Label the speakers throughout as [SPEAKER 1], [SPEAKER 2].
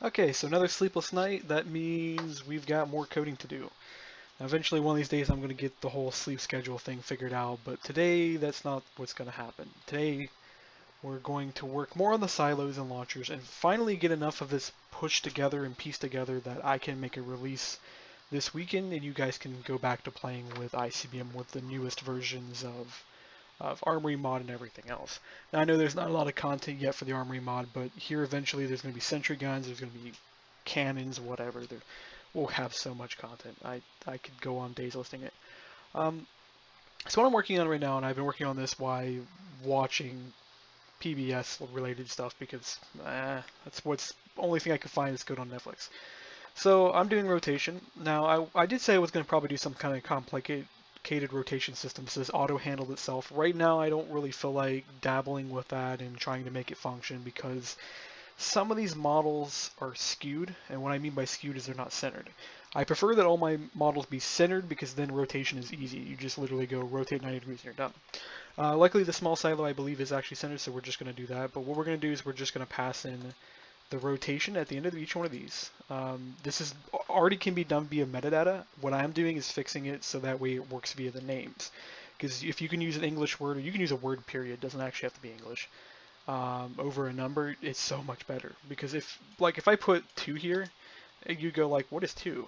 [SPEAKER 1] Okay, so another sleepless night. That means we've got more coding to do. Now, eventually, one of these days, I'm going to get the whole sleep schedule thing figured out, but today, that's not what's going to happen. Today, we're going to work more on the silos and launchers and finally get enough of this pushed together and pieced together that I can make a release this weekend and you guys can go back to playing with ICBM with the newest versions of Armory mod and everything else. Now I know there's not a lot of content yet for the Armory mod, but here eventually there's going to be sentry guns, there's going to be cannons, whatever. We'll have so much content. I could go on days listing it. Um, so what I'm working on right now, and I've been working on this while watching PBS related stuff because that's what's only thing I could find that's good on Netflix. So I'm doing rotation. Now I did say I was going to probably do some kind of complicated rotation system so this auto handled itself. Right now I don't really feel like dabbling with that and trying to make it function because some of these models are skewed, and what I mean by skewed is they're not centered. I prefer that all my models be centered because then rotation is easy. You just literally go rotate 90 degrees and you're done. Luckily the small silo I believe is actually centered, so we're just going to do that. But what we're going to do is we're just going to pass in the rotation at the end of each one of these. This is already can be done via metadata. What I'm doing is fixing it so that way it works via the names. Because if you can use an English word, or you can use a word period, it doesn't actually have to be English, over a number, it's so much better. Because if I put 2 here, you go like, what is 2?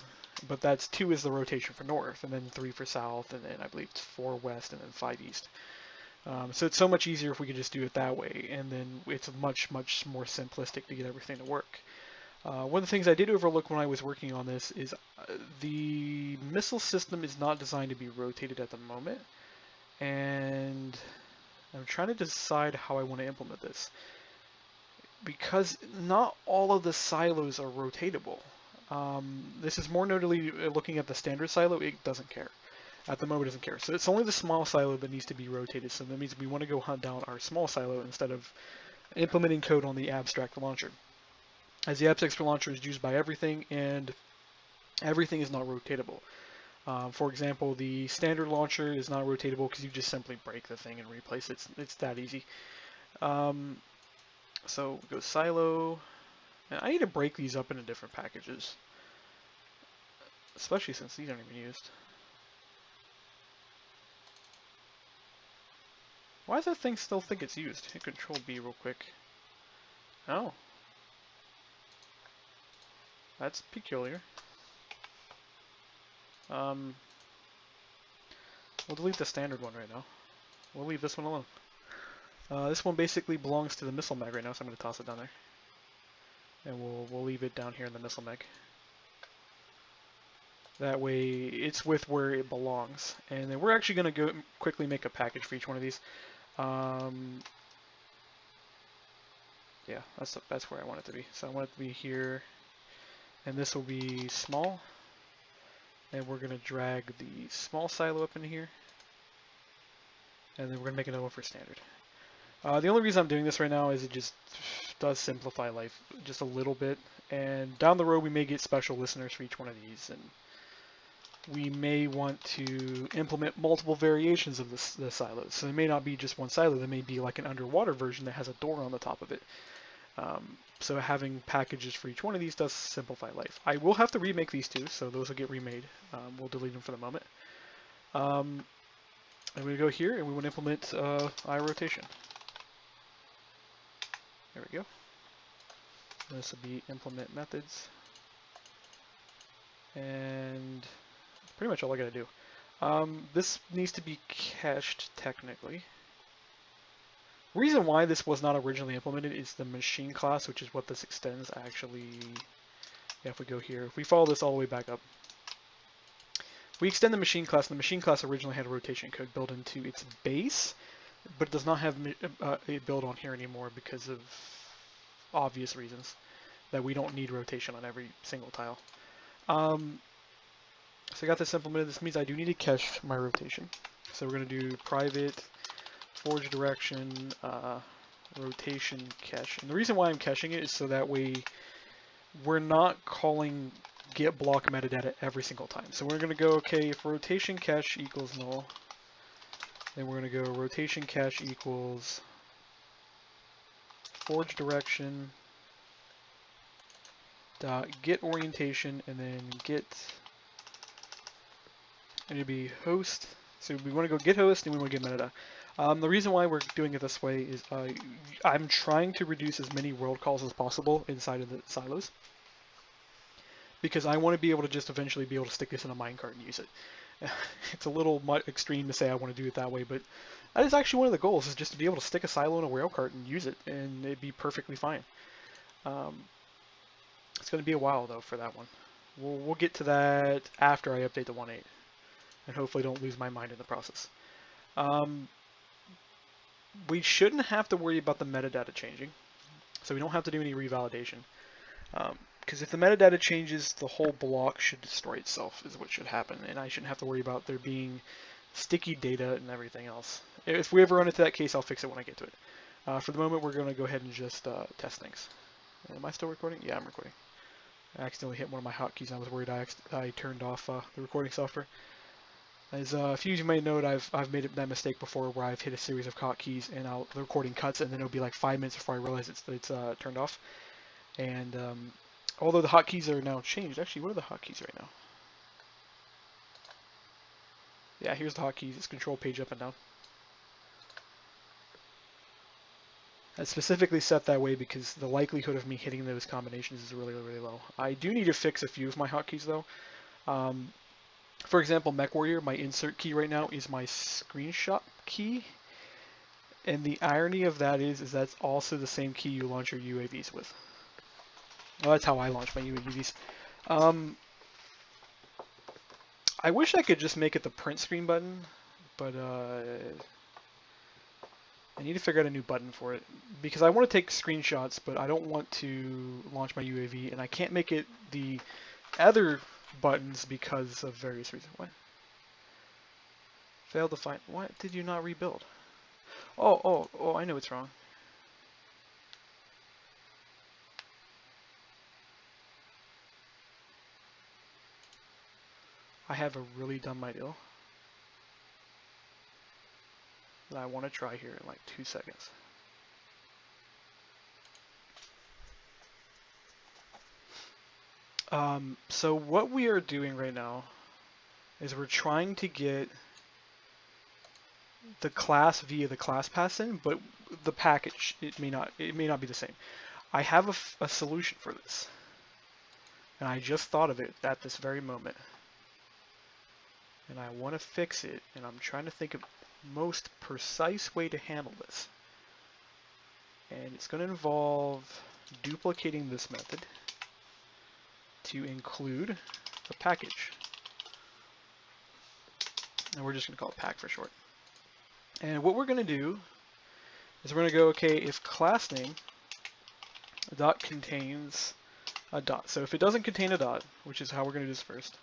[SPEAKER 1] But that's 2 is the rotation for north, and then 3 for south, and then I believe it's 4 west, and then 5 east. So it's so much easier if we could just do it that way, and then it's much, much more simplistic to get everything to work. One of the things I did overlook when I was working on this is the missile system is not designed to be rotated at the moment, and I'm trying to decide how I want to implement this. Because not all of the silos are rotatable. This is more notably looking at the standard silo, it doesn't care. At the moment, it doesn't care. So it's only the small silo that needs to be rotated. So that means we want to go hunt down our small silo instead of implementing code on the abstract launcher. As the abstract launcher is used by everything, and everything is not rotatable. For example, the standard launcher is not rotatable because you just simply break the thing and replace it. It's that easy. So go silo. And I need to break these up into different packages, especially since these aren't even used. Why does that thing still think it's used? Hit Control B real quick. Oh. That's peculiar. We'll delete the standard one right now. We'll leave this one alone. This one basically belongs to the missile mag right now, so I'm going to toss it down there. And we'll leave it down here in the missile mag. That way it's with where it belongs. And then we're actually going to go quickly make a package for each one of these. Yeah, that's where I want it to be. So I want it to be here, and this will be small. And we're going to drag the small silo up in here. And then we're going to make another one for standard. The only reason I'm doing this right now is it just does simplify life just a little bit. And down the road we may get special listeners for each one of these. And we may want to implement multiple variations of the silos. So it may not be just one silo. There may be like an underwater version that has a door on the top of it. So having packages for each one of these does simplify life. I will have to remake these two, so those will get remade. We'll delete them for the moment. And we go here and we want to implement eye rotation. There we go. This will be implement methods. And pretty much all I gotta do. This needs to be cached technically. Reason why this was not originally implemented is the machine class, which is what this extends actually. Yeah, if we go here, if we follow this all the way back up, we extend the machine class, and the machine class originally had a rotation code built into its base, but it does not have it built on here anymore because of obvious reasons that we don't need rotation on every single tile. So I got this implemented. This means I do need to cache my rotation. So we're going to do private forge direction rotation cache. And the reason why I'm caching it is so that way we're not calling get block metadata every single time. So we're going to go, okay, if rotation cache equals null, then we're going to go rotation cache equals forge direction dot get orientation, and then get, and it'd be host. So we want to go get host and we want to get metadata. The reason why we're doing it this way is I'm trying to reduce as many world calls as possible inside of the silos, because I want to be able to just eventually be able to stick this in a minecart and use it. It's a little extreme to say I want to do it that way, but that is actually one of the goals, is just to be able to stick a silo in a rail cart and use it, and it'd be perfectly fine. It's going to be a while though for that one. We'll get to that after I update the 1.8, and hopefully don't lose my mind in the process. We shouldn't have to worry about the metadata changing, so we don't have to do any revalidation. Because if the metadata changes, the whole block should destroy itself, is what should happen, and I shouldn't have to worry about there being sticky data and everything else. If we ever run into that case, I'll fix it when I get to it. For the moment, we're going to go ahead and just test things. Am I still recording? Yeah, I'm recording. I accidentally hit one of my hotkeys. I was worried I turned off the recording software. As a few of you may know, I've made that mistake before, where I've hit a series of hotkeys and the recording cuts, and then it'll be like 5 minutes before I realize it's turned off. And although the hotkeys are now changed, actually, what are the hotkeys right now? Yeah, here's the hotkeys. It's control page up and down. It's specifically set that way because the likelihood of me hitting those combinations is really, really low. I do need to fix a few of my hotkeys though. For example, MechWarrior, my insert key right now is my screenshot key. And the irony of that is that's also the same key you launch your UAVs with. Well, that's how I launch my UAVs. I wish I could just make it the print screen button, but I need to figure out a new button for it, because I want to take screenshots, but I don't want to launch my UAV, and I can't make it the other buttons because of various reasons. What? Failed to find. What did you not rebuild? Oh, I know what's wrong. I have a really dumb idea that I want to try here in like 2 seconds. So what we are doing right now is we're trying to get the class via the class pass in, but the package, it may not be the same. I have a solution for this, and I just thought of it at this very moment, and I want to fix it, and I'm trying to think of the most precise way to handle this, and it's going to involve duplicating this method to include the package, and we're just going to call it pack for short. And what we're going to do is we're going to go, okay, if class name dot contains a dot. So if it doesn't contain a dot, which is how we're going to do this first,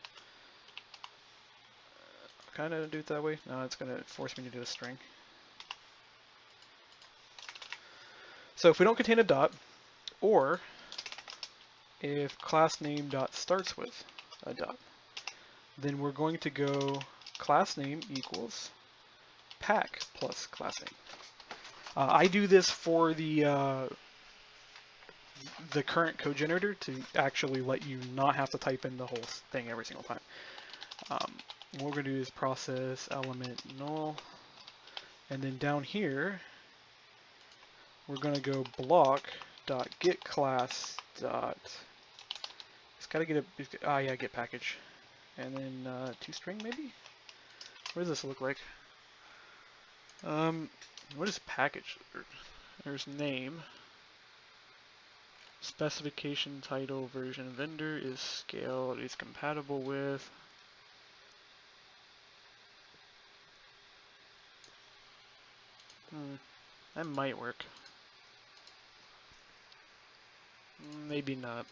[SPEAKER 1] kind of do it that way. No, it's going to force me to do a string. So if we don't contain a dot, or if class name dot starts with a dot, then we're going to go class name equals pack plus class name. I do this for the current code generator to actually let you not have to type in the whole thing every single time. What we're going to do is process element null, and then down here we're going to go block dot get class dot, it's got to get a get package, and then toString maybe. What does this look like? What is package? There's name, specification, title, version, vendor is scale, it is compatible with. That might work. Maybe not.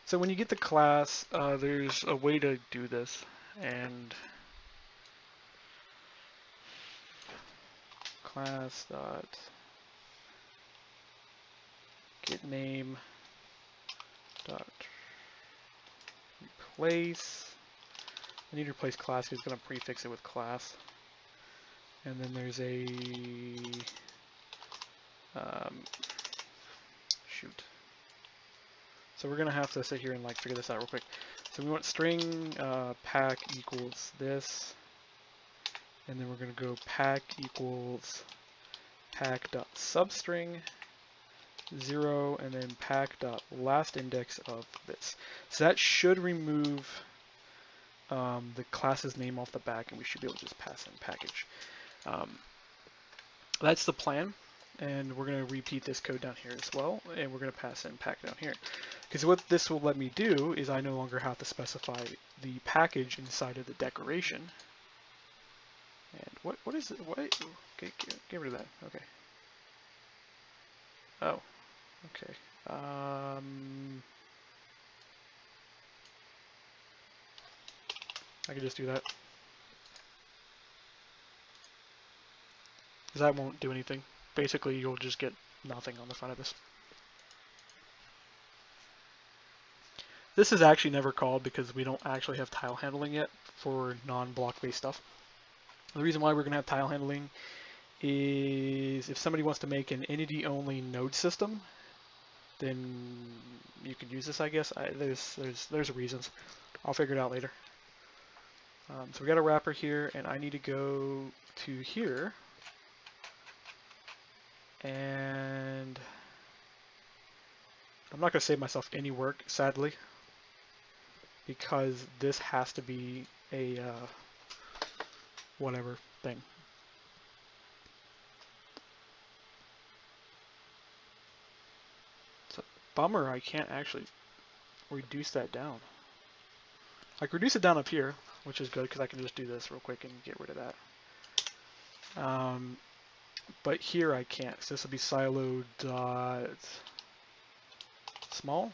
[SPEAKER 1] So when you get the class, there's a way to do this, and class dot get name dot replace. I need to replace class because it's going to prefix it with class. And then there's a shoot. So we're gonna have to sit here and like figure this out real quick. So we want string pack equals this, and then we're gonna go pack equals pack dot substring 0, and then pack dot last index of this. So that should remove the class's name off the back, and we should be able to just pass in package. That's the plan, and we're going to repeat this code down here as well, and we're going to pass in pack down here. Because what this will let me do is I no longer have to specify the package inside of the decoration. And what is it? What? Okay, get rid of that. Okay. Oh. Okay. I can just do that. Because that won't do anything. Basically, you'll just get nothing on the front of this. This is actually never called because we don't actually have tile handling yet for non-block based stuff. The reason why we're going to have tile handling is if somebody wants to make an entity-only node system, then you could use this, I guess. There's reasons. I'll figure it out later. So we got a wrapper here, and I need to go to here, and I'm not going to save myself any work, sadly, because this has to be a whatever thing. It's a bummer I can't actually reduce that down. I can reduce it down up here, which is good because I can just do this real quick and get rid of that. But here I can't. So this will be silo dot small.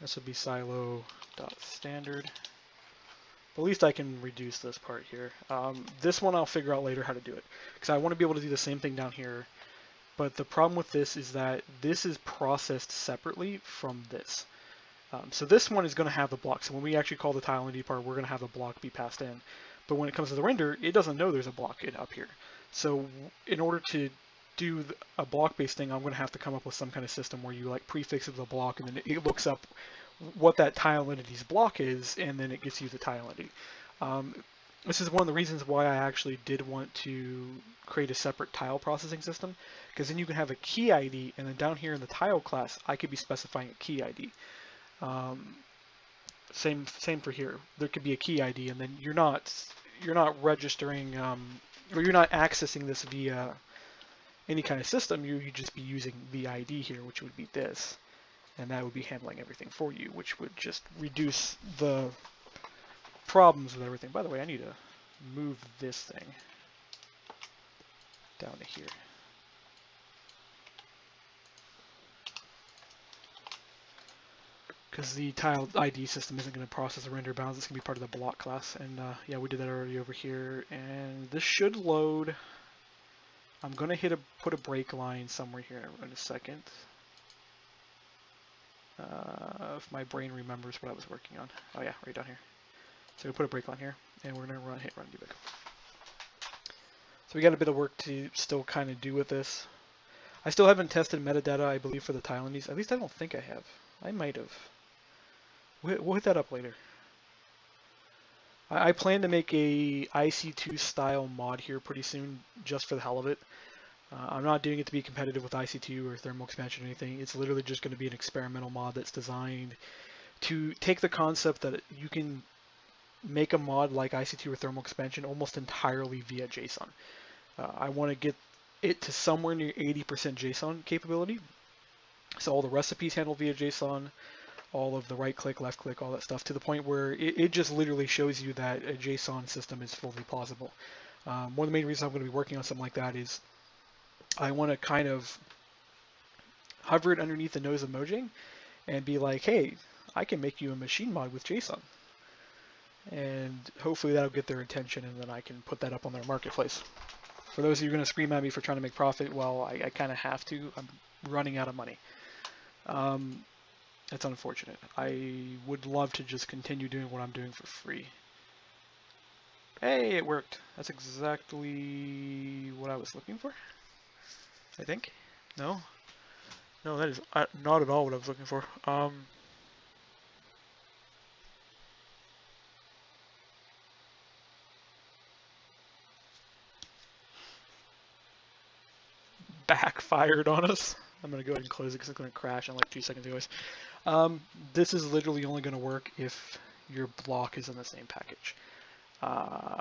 [SPEAKER 1] This will be silo dot standard. But at least I can reduce this part here. This one I'll figure out later how to do it because I want to be able to do the same thing down here. But the problem with this is that this is processed separately from this. So this one is going to have the block. So when we actually call the tile entity part, we're going to have the block be passed in. But when it comes to the render, it doesn't know there's a block up here. So in order to do a block-based thing, I'm going to have to come up with some kind of system where you like prefix the block, and then it looks up what that tile entity's block is, and then it gives you the tile entity. This is one of the reasons why I actually did want to create a separate tile processing system, because then you can have a key ID, and then down here in the tile class, I could be specifying a key ID. Same for here. There could be a key ID, and then you're not registering or you're not accessing this via any kind of system. You'd just be using the ID here, which would be this, and that would be handling everything for you, which would just reduce the problems with everything. By the way, I need to move this thing down to here. Because the tile ID system isn't going to process the render bounds, it's going to be part of the block class. And yeah, we did that already over here. And this should load. I'm going to put a break line somewhere here in a second. If my brain remembers what I was working on. Oh yeah, right down here. So we put a break line here, and we're going to hit run debug. So we got a bit of work to still kind of do with this. I still haven't tested metadata, I believe, for the tile entities. At least I don't think I have. I might have. We'll hit that up later. I plan to make a IC2 style mod here pretty soon, just for the hell of it. I'm not doing it to be competitive with IC2 or thermal expansion or anything. It's literally just going to be an experimental mod that's designed to take the concept that you can make a mod like IC2 or thermal expansion almost entirely via JSON. I want to get it to somewhere near 80% JSON capability. So all the recipes handled via JSON, all of the right click, left click, all that stuff, to the point where it just literally shows you that a JSON system is fully plausible. One of the main reasons I'm going to be working on something like that is I want to kind of hover it underneath the nose of Mojang and be like, hey, I can make you a machine mod with JSON. And hopefully that'll get their attention, and then I can put that up on their marketplace. For those of you who are going to scream at me for trying to make profit, well, I kind of have to. I'm running out of money. It's unfortunate. I would love to just continue doing what I'm doing for free. Hey, it worked. That's exactly what I was looking for, I think. No? No, that is not at all what I was looking for. Backfired on us. I'm gonna go ahead and close it because it's gonna crash in like 2 seconds anyways. This is literally only gonna work if your block is in the same package. Uh,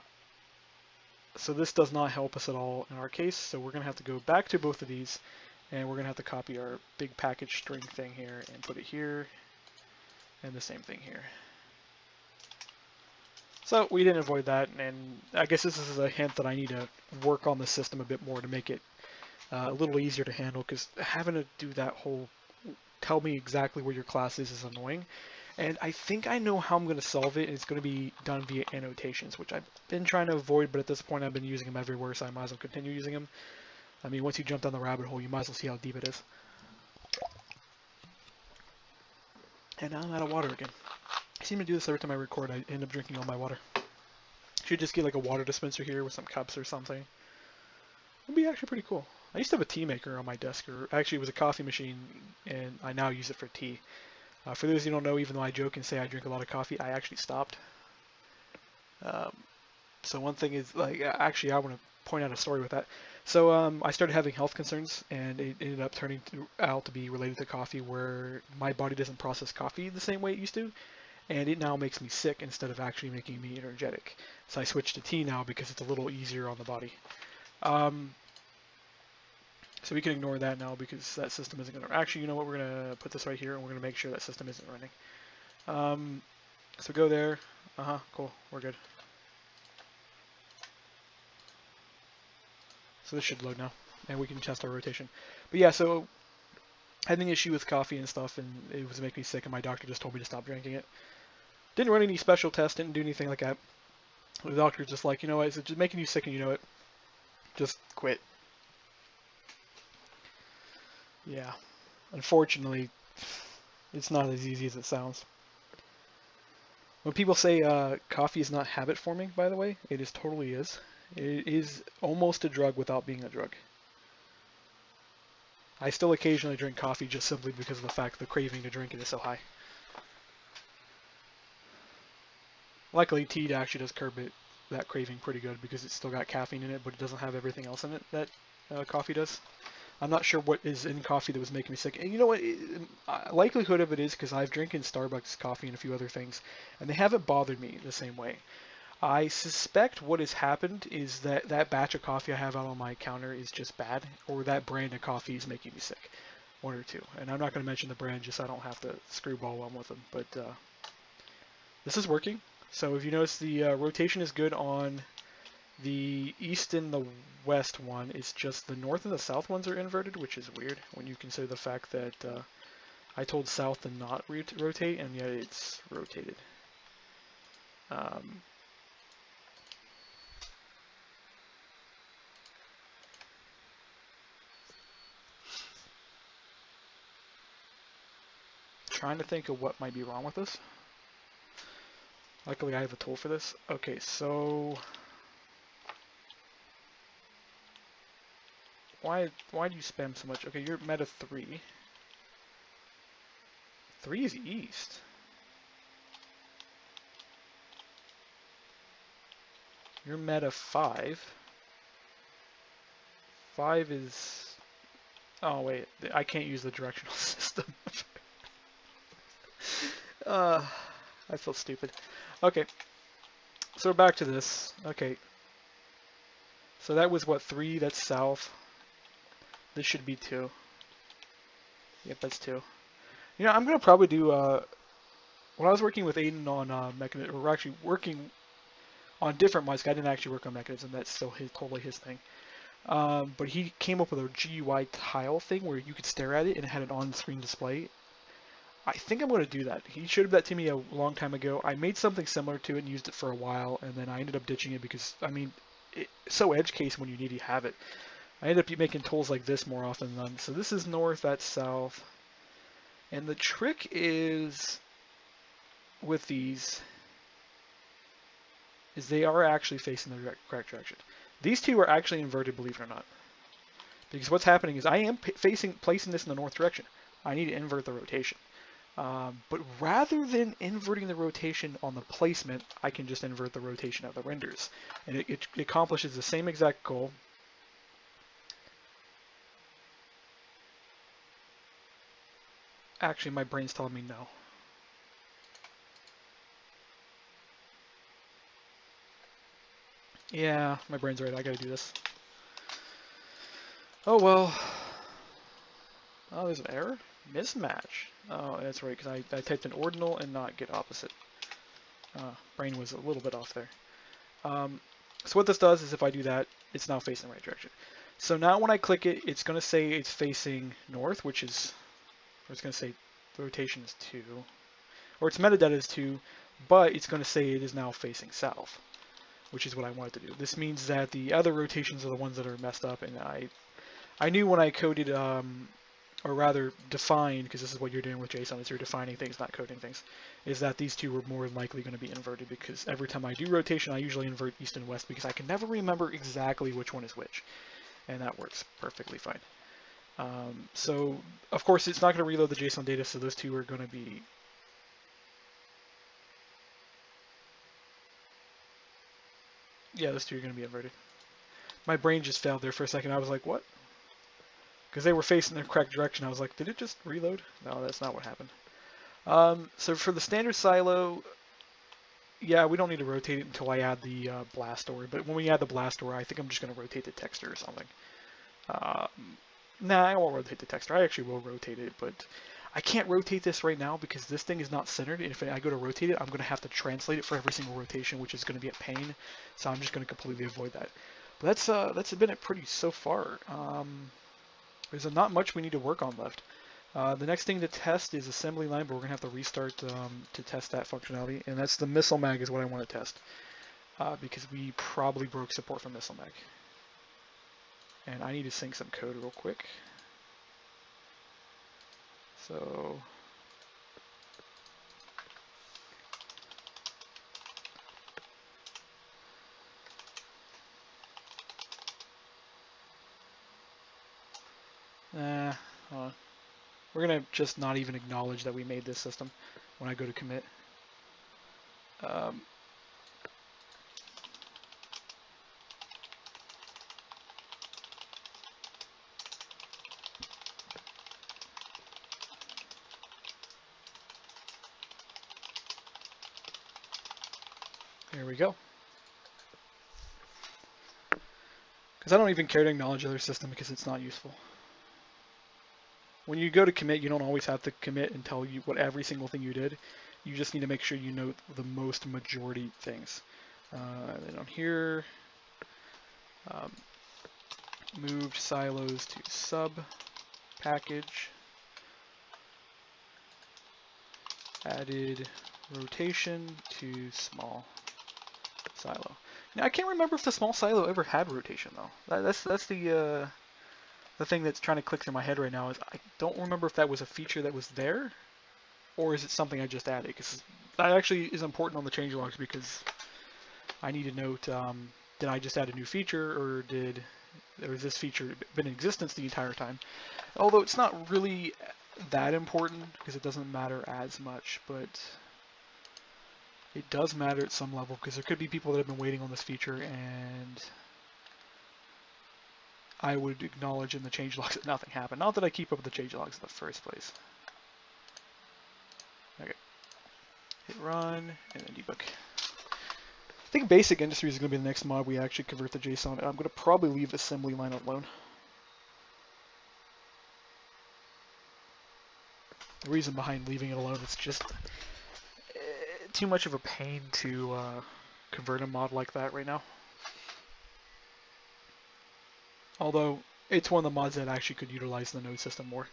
[SPEAKER 1] so this does not help us at all in our case. So we're gonna have to go back to both of these, and we're gonna have to copy our big package string thing here and put it here, and the same thing here. So we didn't avoid that, and I guess this is a hint that I need to work on the system a bit more to make it a little easier to handle, because having to do that whole tell me exactly where your class is annoying. And I think I know how I'm going to solve it. It's going to be done via annotations, which I've been trying to avoid, but at this point I've been using them everywhere, so I might as well continue using them. I mean, once you jump down the rabbit hole, you might as well see how deep it is. And now I'm out of water again. I seem to do this every time I record. I end up drinking all my water. Should just get like a water dispenser here with some cups or something. It'd be actually pretty cool. I used to have a tea maker on my desk, or actually it was a coffee machine, and I now use it for tea. For those who don't know, even though I joke and say I drink a lot of coffee, I actually stopped. So one thing is, like, actually I want to point out a story with that. So I started having health concerns, and it ended up turning out to be related to coffee, where my body doesn't process coffee the same way it used to, and it now makes me sick instead of actually making me energetic. So I switched to tea now because it's a little easier on the body. So we can ignore that now because that system isn't going to... Actually, you know what? We're going to put this right here, and we're going to make sure that system isn't running. So go there. Cool. We're good. So this should load now, and we can test our rotation. But yeah, so I had an issue with coffee and stuff, and it was making me sick, and my doctor just told me to stop drinking it. Didn't run any special tests, didn't do anything like that. The doctor was just like, you know what, it's just making you sick and you know it. Just quit. Yeah. Unfortunately, it's not as easy as it sounds. When people say coffee is not habit forming, by the way, it totally is. It is almost a drug without being a drug. I still occasionally drink coffee just simply because of the fact the craving to drink it is so high. Luckily, tea actually does curb that craving pretty good because it's still got caffeine in it, but it doesn't have everything else in it that coffee does. I'm not sure what is in coffee that was making me sick. And you know what? Likelihood of it is because I've drinking Starbucks coffee and a few other things, and they haven't bothered me the same way. I suspect what has happened is that that batch of coffee I have out on my counter is just bad, or that brand of coffee is making me sick. One or two. And I'm not going to mention the brand just so I don't have to screwball one with them. But this is working. So if you notice, the rotation is good on the east and the west one. It's just the north and the south ones are inverted, which is weird when you consider the fact that I told south to not rotate, and yet it's rotated. Trying to think of what might be wrong with this. Luckily I have a tool for this. Okay, so why do you spam so much? Okay, you're meta 3. 3 is east. You're meta 5. 5 is... Oh wait, I can't use the directional system. I feel stupid. Okay, so we're back to this. Okay, so that was what, 3? That's south. This should be 2. Yep, that's 2. You know, I'm gonna probably do. When I was working with Aiden on mechanism, we're actually working on different mice. I didn't actually work on mechanism. That's still totally his thing. But he came up with a GUI tile thing where you could stare at it and it had an on-screen display. I think I'm going to do that. He showed that to me a long time ago. I made something similar to it and used it for a while, and then I ended up ditching it because, I mean, it's so edge case when you need to have it. I ended up making tools like this more often than none. So this is north, that's south. And the trick is with these is they are actually facing the correct direction. These two are actually inverted, believe it or not. Because what's happening is I am placing this in the north direction. I need to invert the rotation. But rather than inverting the rotation on the placement, I can just invert the rotation of the renders. And it accomplishes the same exact goal. Actually, my brain's telling me no. Yeah, my brain's right. I gotta do this. Oh well. Oh, there's an error? Mismatch. Oh, that's right, because I typed in ordinal and not get opposite. Brain was a little bit off there. So what this does is if I do that, it's now facing the right direction. So now when I click it, it's going to say it's facing north, which is, or it's going to say the rotation is 2, or its metadata is 2, but it's going to say it is now facing south, which is what I wanted to do. This means that the other rotations are the ones that are messed up, and I knew when I coded, or rather defined, because this is what you're doing with JSON, is you're defining things, not coding things, is that these two were more likely going to be inverted, because every time I do rotation, I usually invert east and west, because I can never remember exactly which one is which, and that works perfectly fine. So, of course, it's not going to reload the JSON data, so those two are going to be... Yeah, those two are going to be inverted. My brain just failed there for a second. I was like, what? Because they were facing the correct direction. I was like, did it just reload? No, that's not what happened. So for the standard silo, yeah, we don't need to rotate it until I add the blast door. But when we add the blast door, I think I'm just going to rotate the texture or something. Nah, I won't rotate the texture. I actually will rotate it, but I can't rotate this right now because this thing is not centered. And if I go to rotate it, I'm going to have to translate it for every single rotation, which is going to be a pain. So I'm just going to completely avoid that. But that's been it pretty so far. There's not much we need to work on left. The next thing to test is assembly line, but we're going to have to restart to test that functionality. And that's the missile mag is what I want to test. Because we probably broke support for missile mag. And I need to sync some code real quick. So... hold on. We're going to just not even acknowledge that we made this system when I go to commit. There we go. Because I don't even care to acknowledge the other system because it's not useful. When you go to commit, you don't always have to commit and tell you what every single thing you did. You just need to make sure you note the most majority things. And then on here, moved silos to sub package, added rotation to small silo. Now I can't remember if the small silo ever had rotation though. That's the thing that's trying to click through my head right now is I don't remember if that was a feature that was there, or is it something I just added? Because that actually is important on the changelogs because I need to note, did I just add a new feature, or has this feature been in existence the entire time? Although it's not really that important because it doesn't matter as much, but it does matter at some level because there could be people that have been waiting on this feature and I would acknowledge in the changelogs that nothing happened. Not that I keep up with the changelogs in the first place. Okay. Hit run, and then debug. I think basic industry is going to be the next mod we actually convert to JSON, and I'm going to probably leave assembly line alone. The reason behind leaving it alone is just too much of a pain to convert a mod like that right now. Although, it's one of the mods that actually could utilize the node system more.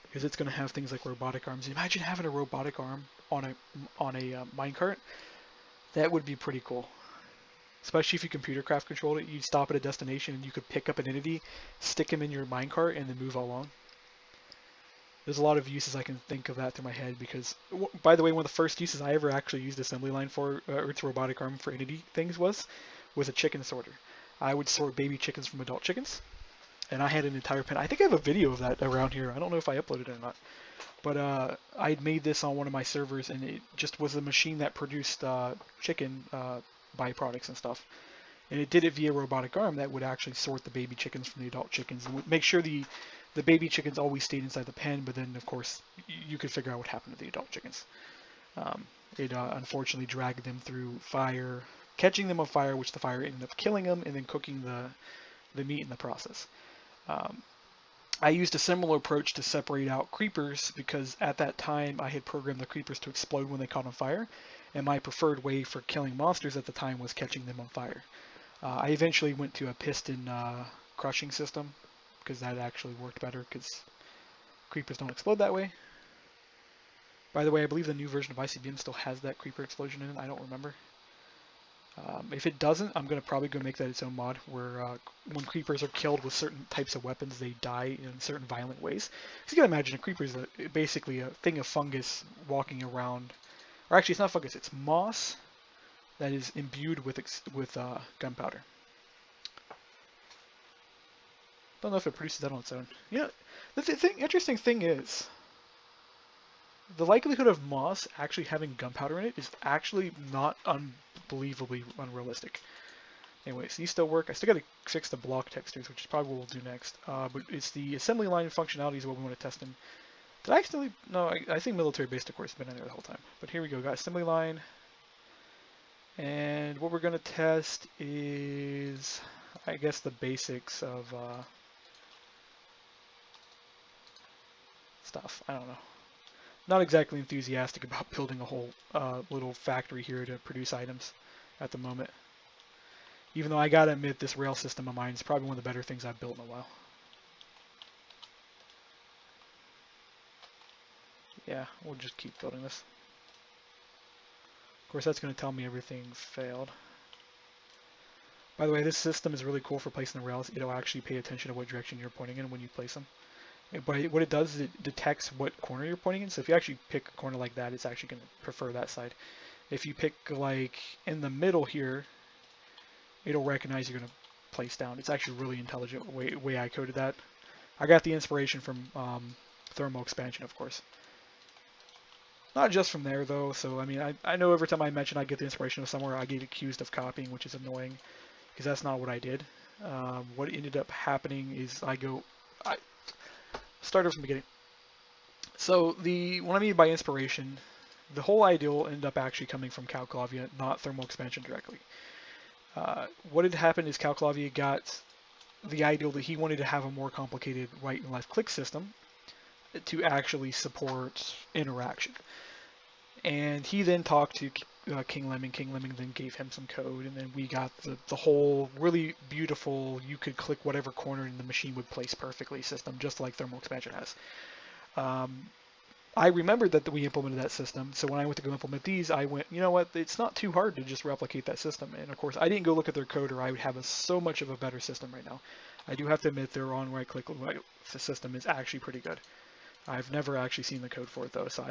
[SPEAKER 1] Because it's going to have things like robotic arms. Imagine having a robotic arm on a minecart. That would be pretty cool. Especially if you computer craft controlled it. You'd stop at a destination and you could pick up an entity, stick him in your minecart, and then move along. There's a lot of uses I can think of that through my head because, by the way, one of the first uses I ever actually used assembly line for, or its robotic arm for entity things was a chicken sorter. I would sort baby chickens from adult chickens, and I had an entire pen. I think I have a video of that around here. I don't know if I uploaded it or not. But I had made this on one of my servers, and it just was a machine that produced chicken byproducts and stuff. And it did it via robotic arm that would actually sort the baby chickens from the adult chickens and would make sure the baby chickens always stayed inside the pen. But then, of course, you could figure out what happened to the adult chickens. It unfortunately dragged them through fire, catching them on fire, which the fire ended up killing them, and then cooking the meat in the process. I used a similar approach to separate out creepers because at that time I had programmed the creepers to explode when they caught on fire, and my preferred way for killing monsters at the time was catching them on fire. I eventually went to a piston crushing system because that actually worked better because creepers don't explode that way. By the way, I believe the new version of ICBM still has that creeper explosion in it. I don't remember. If it doesn't, I'm going to probably go make that its own mod where when creepers are killed with certain types of weapons, they die in certain violent ways. Because you can imagine a creeper is basically a thing of fungus walking around. Or actually, it's not fungus, it's moss that is imbued with gunpowder. Don't know if it produces that on its own. You know, the interesting thing is, the likelihood of moss actually having gunpowder in it is actually not unbelievably unrealistic. Anyways, these still work. I still got to fix the block textures, which is probably what we'll do next. But it's the assembly line functionality is what we want to test in. Did I actually? No, I think military base, of course, has been in there the whole time. But here we go. Got assembly line. And what we're going to test is, I guess, the basics of stuff. I don't know. Not exactly enthusiastic about building a whole little factory here to produce items at the moment. Even though I gotta admit, this rail system of mine is probably one of the better things I've built in a while. Yeah, we'll just keep building this. Of course, that's going to tell me everything failed. By the way, this system is really cool for placing the rails. It'll actually pay attention to what direction you're pointing in when you place them. But what it does is it detects what corner you're pointing in. So if you actually pick a corner like that, it's actually going to prefer that side. If you pick like in the middle here, it'll recognize you're going to place down. It's actually really intelligent way I coded that. I got the inspiration from thermal expansion, of course. Not just from there though. So I mean, I know every time I mention I get the inspiration of somewhere, I get accused of copying, which is annoying because that's not what I did. What ended up happening is I started from the beginning. So what I mean by inspiration, the whole idea ended up actually coming from Calclavia, not thermal expansion directly. What had happened is Calclavia got the idea that he wanted to have a more complicated right and left click system to actually support interaction. And he then talked to King Lemming. King Lemming then gave him some code, and then we got the whole really beautiful, you could click whatever corner and the machine would place perfectly system, just like thermal expansion has. I remembered that we implemented that system, so when I went to go implement these, I went, you know what, it's not too hard to just replicate that system. And of course, I didn't go look at their code, or I would have so much of a better system right now. I do have to admit their on right-click system is actually pretty good. I've never actually seen the code for it though, so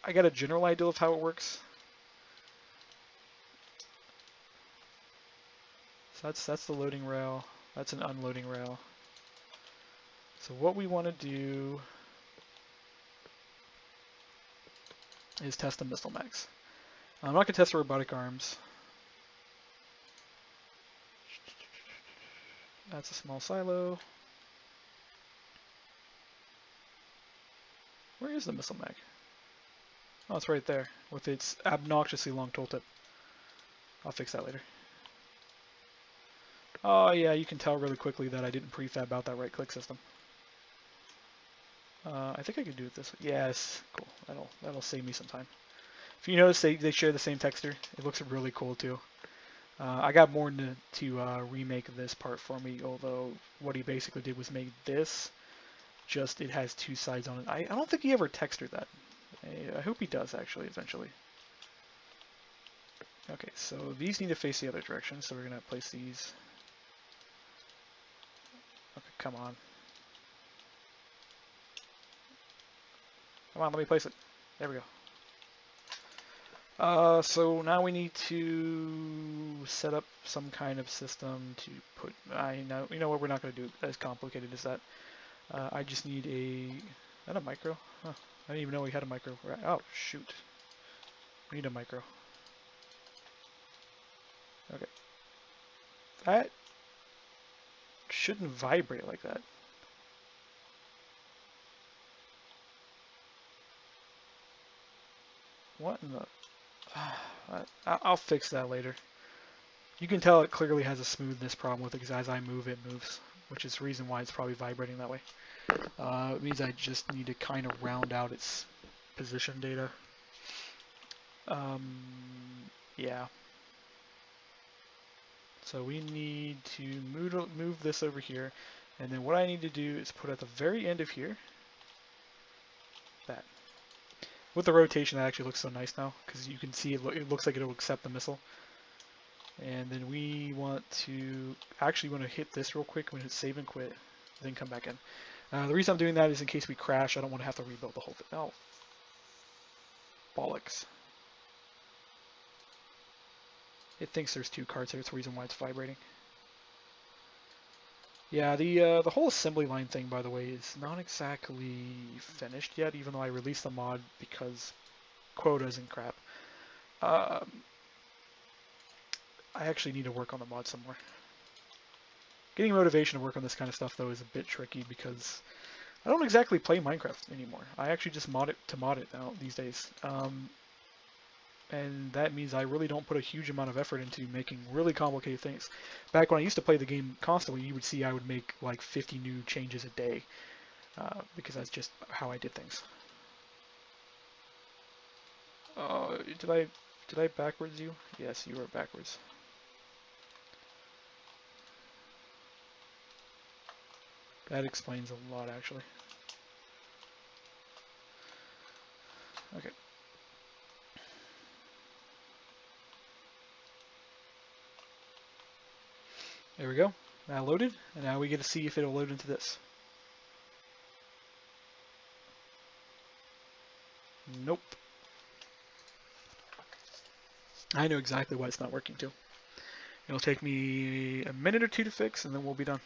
[SPEAKER 1] I got a general idea of how it works. So that's the loading rail. That's an unloading rail. So what we want to do is test the missile mags. I'm not going to test the robotic arms. That's a small silo. Where is the missile mag? Oh, it's right there with its obnoxiously long tooltip. I'll fix that later. Oh yeah, you can tell really quickly that I didn't prefab out that right-click system. I think I could do it this way. Yes, cool. That'll save me some time. If you notice, they share the same texture. It looks really cool too. I got Morton to remake this part for me, although what he basically did was make this, just it has two sides on it. I don't think he ever textured that. I hope he does actually eventually. Okay, so these need to face the other direction, so we're going to place these. Okay, come on. Come on, let me place it. There we go. So now we need to set up some kind of system to put. You know what? We're not going to do it as complicated as that. I just need a. Is that a micro? Huh. I didn't even know we had a micro. Oh shoot! We need a micro. Okay. That shouldn't vibrate like that. What in the? I'll fix that later. You can tell it clearly has a smoothness problem with it because as I move, it moves, which is the reason why it's probably vibrating that way. It means I just need to kind of round out its position data. Um, yeah. So we need to move this over here, and then what I need to do is put at the very end of here, that. With the rotation, that actually looks so nice now, because you can see it looks like it'll accept the missile. And then we want to hit this real quick. We're going to hit save and quit, then come back in. The reason I'm doing that is in case we crash, I don't want to have to rebuild the whole thing. Oh, bollocks. It thinks there's two cards here. It's the reason why it's vibrating. Yeah, the whole assembly line thing, by the way, is not exactly finished yet, even though I released the mod because quotas and crap. I actually need to work on the mod some more. Getting motivation to work on this kind of stuff, though, is a bit tricky because I don't exactly play Minecraft anymore. I actually just mod it to mod it now these days. And that means I really don't put a huge amount of effort into making really complicated things. Back when I used to play the game constantly, you would see I would make like 50 new changes a day because that's just how I did things. Did I backwards you? Yes, you are backwards. That explains a lot, actually. Okay. There we go. Now loaded, and now we get to see if it'll load into this. Nope. I know exactly why it's not working too. It'll take me a minute or two to fix, and then we'll be done.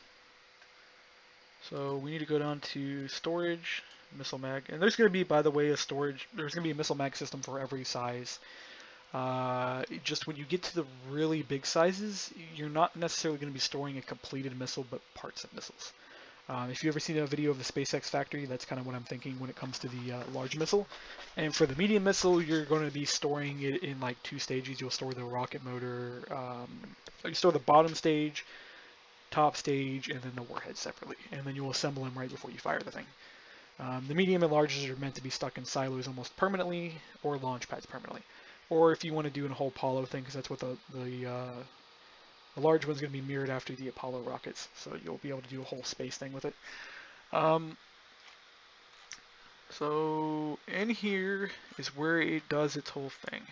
[SPEAKER 1] So we need to go down to storage, missile mag, and there's going to be, by the way, there's going to be a missile mag system for every size. Just when you get to the really big sizes, you're not necessarily going to be storing a completed missile, but parts of missiles. If you ever seen a video of the SpaceX factory, that's kind of what I'm thinking when it comes to the large missile. And for the medium missile, you're going to be storing it in like two stages. You'll store the rocket motor, you store the bottom stage, top stage, and then the warhead separately. And then you'll assemble them right before you fire the thing. The medium and larges are meant to be stuck in silos almost permanently, or launch pads permanently. Or if you want to do a whole Apollo thing, because that's what the large one's going to be mirrored after the Apollo rockets, so you'll be able to do a whole space thing with it. So in here is where it does its whole thing.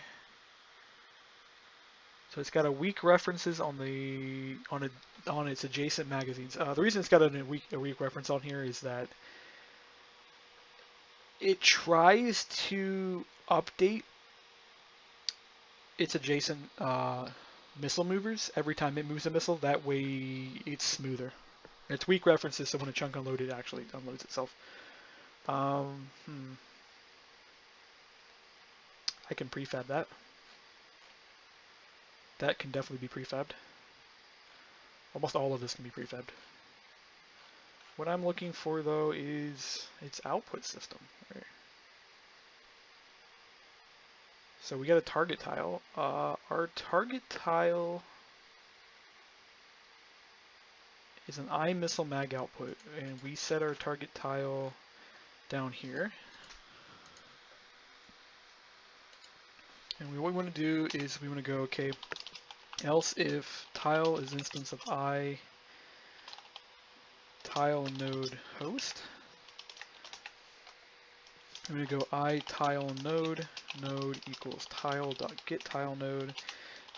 [SPEAKER 1] So it's got a weak references on its adjacent magazines. The reason it's got a weak reference on here is that it tries to update its adjacent missile movers every time it moves a missile. That way it's smoother. It's weak references, so when a chunk unloaded, it actually unloads itself. I can prefab that. That can definitely be prefabbed. Almost all of this can be prefabbed. What I'm looking for, though, is its output system. Right. So we got a target tile. Our target tile is an I missile mag output, and we set our target tile down here. And what we want to do is we want to go, okay, else if tile is instance of I tile node host. I'm going to go I tile node equals tile dot get tile node.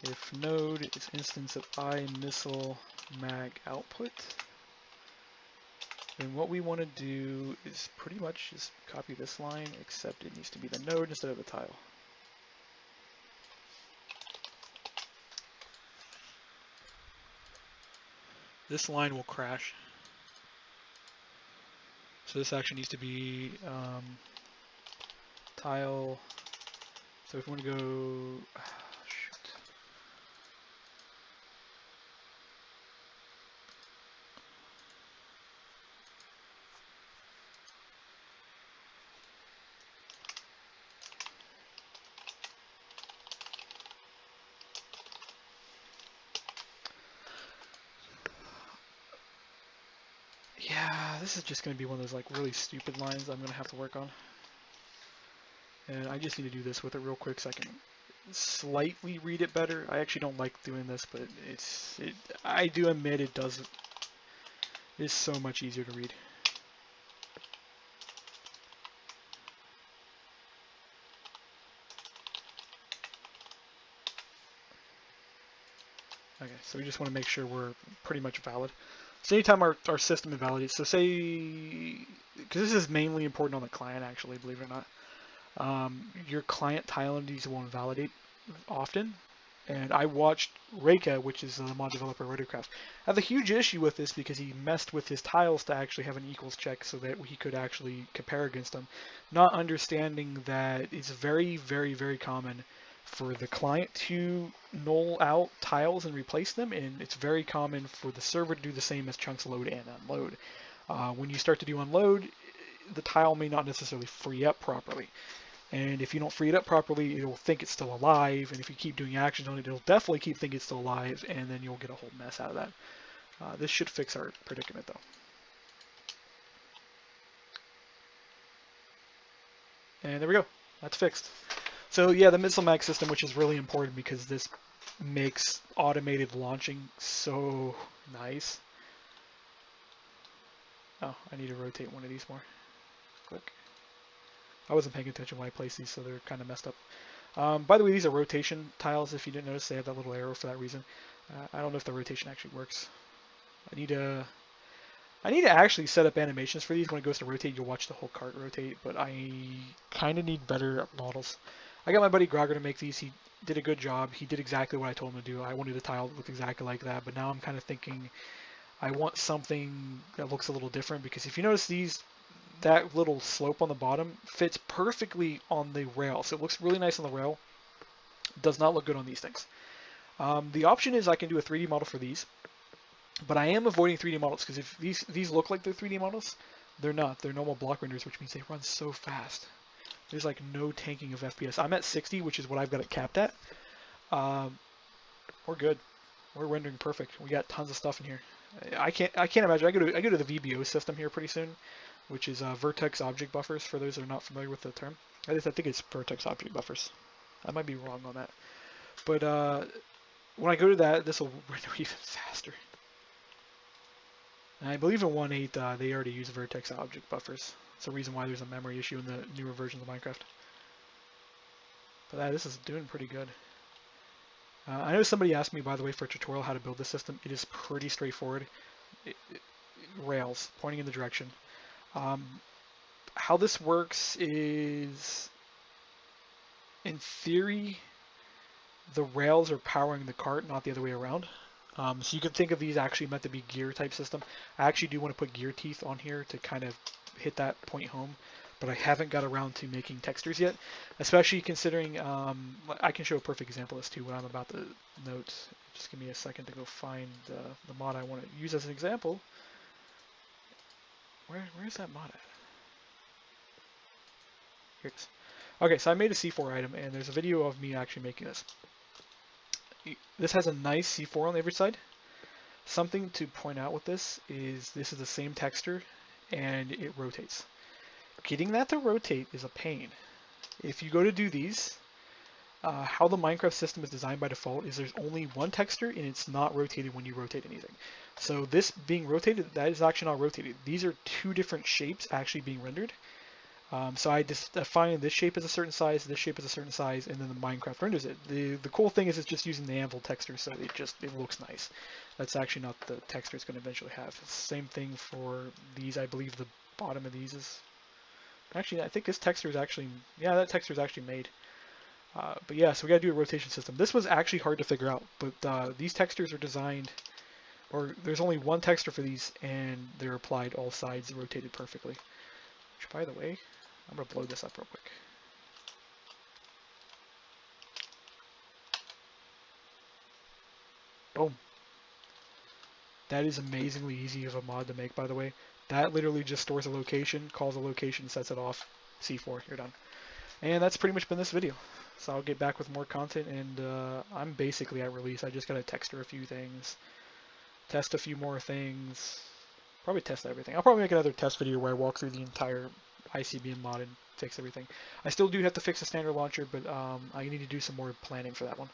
[SPEAKER 1] If node is instance of I missile mag output, then what we want to do is pretty much just copy this line, except it needs to be the node instead of the tile. this line will crash. So this actually needs to be tile. So if we want to go, shoot. Yeah, this is just going to be one of those like really stupid lines I'm going to have to work on. And I just need to do this with it real quick so I can slightly read it better. I actually don't like doing this, but I do admit it is so much easier to read. Okay, so we just want to make sure we're pretty much valid. So anytime our system invalidates, so say, because this is mainly important on the client actually, believe it or not, your client tile entities will invalidate often. And I watched Reika, which is the mod developer Rotorcraft, have a huge issue with this because he messed with his tiles to actually have an equals check so that he could actually compare against them, not understanding that it's very, very, very common for the client to null out tiles and replace them, and it's very common for the server to do the same as chunks load and unload. When you start to do unload, the tile may not necessarily free up properly. And if you don't free it up properly, it'll think it's still alive, and if you keep doing actions on it, it'll definitely keep thinking it's still alive, and then you'll get a whole mess out of that. This should fix our predicament, though. And there we go. That's fixed. So yeah, the missile mag system, which is really important because this makes automated launching so nice. Oh, I need to rotate one of these more. Click. I wasn't paying attention when I placed these, so they're kind of messed up. By the way, these are rotation tiles. If you didn't notice, they have that little arrow for that reason. I don't know if the rotation actually works. I need to actually set up animations for these. When it goes to rotate, you'll watch the whole cart rotate, but I kind of need better models. I got my buddy Grogger to make these. He did a good job. He did exactly what I told him to do. I wanted a tile that looked exactly like that, but now I'm kind of thinking I want something that looks a little different, because if you notice these, that little slope on the bottom fits perfectly on the rail. So it looks really nice on the rail. It does not look good on these things. The option is I can do a 3D model for these, but I am avoiding 3D models because if these look like they're 3D models, they're not. They're normal block renders, which means they run so fast. There's like no tanking of FPS. I'm at 60, which is what I've got it capped at. We're good. We're rendering perfect. We got tons of stuff in here. I can't imagine. I go to the VBO system here pretty soon, which is vertex object buffers. For those that are not familiar with the term, I think it's vertex object buffers. I might be wrong on that, but when I go to that, this will render even faster. And I believe in 1.8 they already use vertex object buffers. It's the reason why there's a memory issue in the newer versions of Minecraft. But this is doing pretty good. I know somebody asked me, by the way, for a tutorial how to build this system. It is pretty straightforward. Rails pointing in the direction. How this works is, in theory, the rails are powering the cart, not the other way around. So you can think of these actually meant to be gear type system. I actually do want to put gear teeth on here to kind of hit that point home, but I haven't got around to making textures yet, especially considering I can show a perfect example of this too when I'm about to note. Just give me a second to go find the mod I want to use as an example. Where's that mod at? Here it is. Okay, so I made a C4 item, and there's a video of me actually making this. This has a nice C4 on every side. Something to point out with this is the same texture, and it rotates. Getting that to rotate is a pain. If you go to do these, how the Minecraft system is designed by default is there's only one texture, and it's not rotated when you rotate anything. So this being rotated, that is actually not rotated. These are two different shapes actually being rendered. So I just define this shape as a certain size, this shape as a certain size, and then the Minecraft renders it. The cool thing is it's just using the anvil texture, so it looks nice. That's actually not the texture it's going to eventually have. It's the same thing for these. I believe the bottom of these is... Actually, I think this texture is actually... Yeah, that texture is actually made. But yeah, so we got to do a rotation system. This was actually hard to figure out, but these textures are designed or there's only one texture for these, and they're applied all sides, rotated perfectly. Which, by the way, I'm gonna blow this up real quick. Boom. That is amazingly easy of a mod to make, by the way. That literally just stores a location, calls a location, sets it off. C4, you're done. And that's pretty much been this video. So I'll get back with more content, and I'm basically at release. I just gotta texture a few things, test a few more things, probably test everything. I'll probably make another test video where I walk through the entire ICBM mod and fix everything. I still do have to fix the standard launcher, but I need to do some more planning for that one.